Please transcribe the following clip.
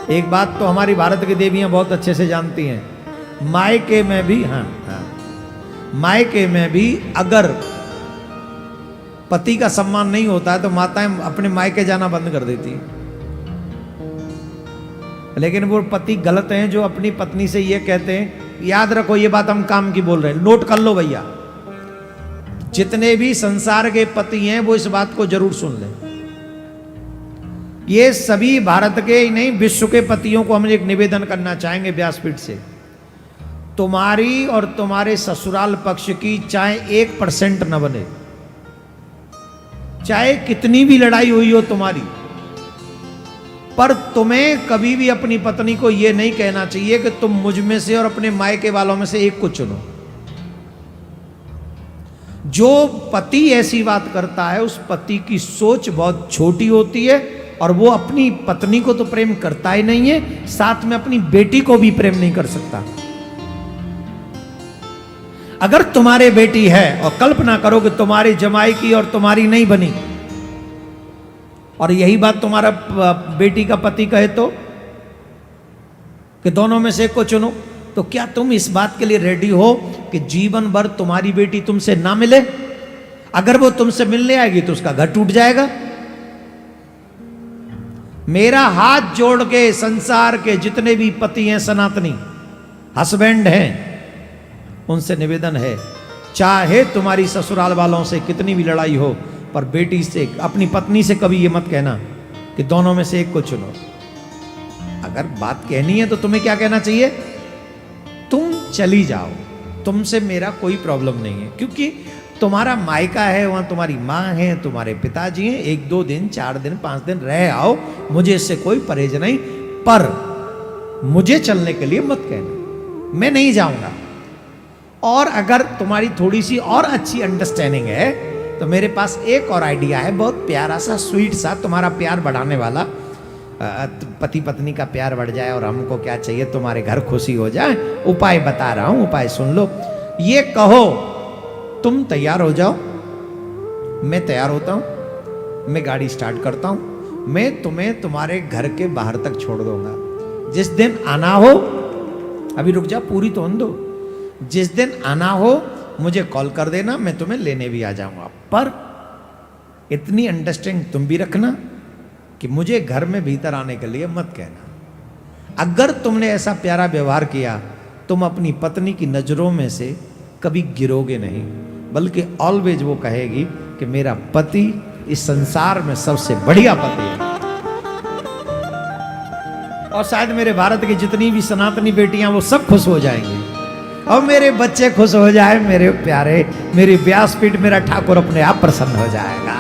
एक बात तो हमारी भारत की देवियां बहुत अच्छे से जानती हैं, मायके में भी, मायके में भी अगर पति का सम्मान नहीं होता है तो माताएं अपने मायके जाना बंद कर देती हैं। लेकिन वो पति गलत हैं जो अपनी पत्नी से ये कहते हैं, याद रखो ये बात हम काम की बोल रहे हैं, नोट कर लो भैया, जितने भी संसार के पति हैं वो इस बात को जरूर सुन लें। ये सभी भारत के ही नहीं विश्व के पतियों को हम एक निवेदन करना चाहेंगे व्यासपीठ से, तुम्हारी और तुम्हारे ससुराल पक्ष की चाहे 1% न बने, चाहे कितनी भी लड़ाई हुई हो तुम्हारी, पर तुम्हें कभी भी अपनी पत्नी को यह नहीं कहना चाहिए कि तुम मुझ में से और अपने मायके वालों में से एक को चुनो। जो पति ऐसी बात करता है उस पति की सोच बहुत छोटी होती है और वो अपनी पत्नी को तो प्रेम करता ही नहीं है, साथ में अपनी बेटी को भी प्रेम नहीं कर सकता। अगर तुम्हारे बेटी है और कल्पना करो कि तुम्हारी जमाई की और तुम्हारी नहीं बनी, और यही बात तुम्हारा बेटी का पति कहे तो कि दोनों में से एक को चुनो, तो क्या तुम इस बात के लिए रेडी हो कि जीवन भर तुम्हारी बेटी तुमसे ना मिले? अगर वो तुमसे मिलने आएगी तो उसका घर टूट जाएगा। मेरा हाथ जोड़ के संसार के जितने भी पति हैं, सनातनी हस्बैंड हैं, उनसे निवेदन है, चाहे तुम्हारी ससुराल वालों से कितनी भी लड़ाई हो, पर बेटी से, अपनी पत्नी से कभी ये मत कहना कि दोनों में से एक को चुनो। अगर बात कहनी है तो तुम्हें क्या कहना चाहिए? तुम चली जाओ, तुमसे मेरा कोई प्रॉब्लम नहीं है, क्योंकि तुम्हारा मायका है, वहां तुम्हारी माँ है, तुम्हारे पिताजी हैं, 1-2 दिन 4 दिन 5 दिन रह आओ, मुझे इससे कोई परहेज नहीं, पर मुझे चलने के लिए मत कहना, मैं नहीं जाऊंगा। और अगर तुम्हारी थोड़ी सी और अच्छी अंडरस्टैंडिंग है तो मेरे पास एक और आइडिया है, बहुत प्यारा सा स्वीट सा, तुम्हारा प्यार बढ़ाने वाला, पति पत्नी का प्यार बढ़ जाए और हमको क्या चाहिए, तुम्हारे घर खुशी हो जाए। उपाय बता रहा हूं, उपाय सुन लो। ये कहो तुम तैयार हो जाओ, मैं तैयार होता हूं, मैं गाड़ी स्टार्ट करता हूं, मैं तुम्हें तुम्हारे घर के बाहर तक छोड़ दूंगा। जिस दिन आना हो, अभी रुक जा, पूरी तो होने दो, जिस दिन आना हो मुझे कॉल कर देना, मैं तुम्हें लेने भी आ जाऊंगा। पर इतनी अंडरस्टैंडिंग तुम भी रखना कि मुझे घर में भीतर आने के लिए मत कहना। अगर तुमने ऐसा प्यारा व्यवहार किया, तुम अपनी पत्नी की नजरों में से कभी गिरोगे नहीं, बल्कि ऑलवेज वो कहेगी कि मेरा पति इस संसार में सबसे बढ़िया पति है। और शायद मेरे भारत की जितनी भी सनातनी बेटियां वो सब खुश हो जाएंगी, और मेरे बच्चे खुश हो जाए, मेरे प्यारे, मेरी व्यासपीठ, मेरा ठाकुर अपने आप प्रसन्न हो जाएगा।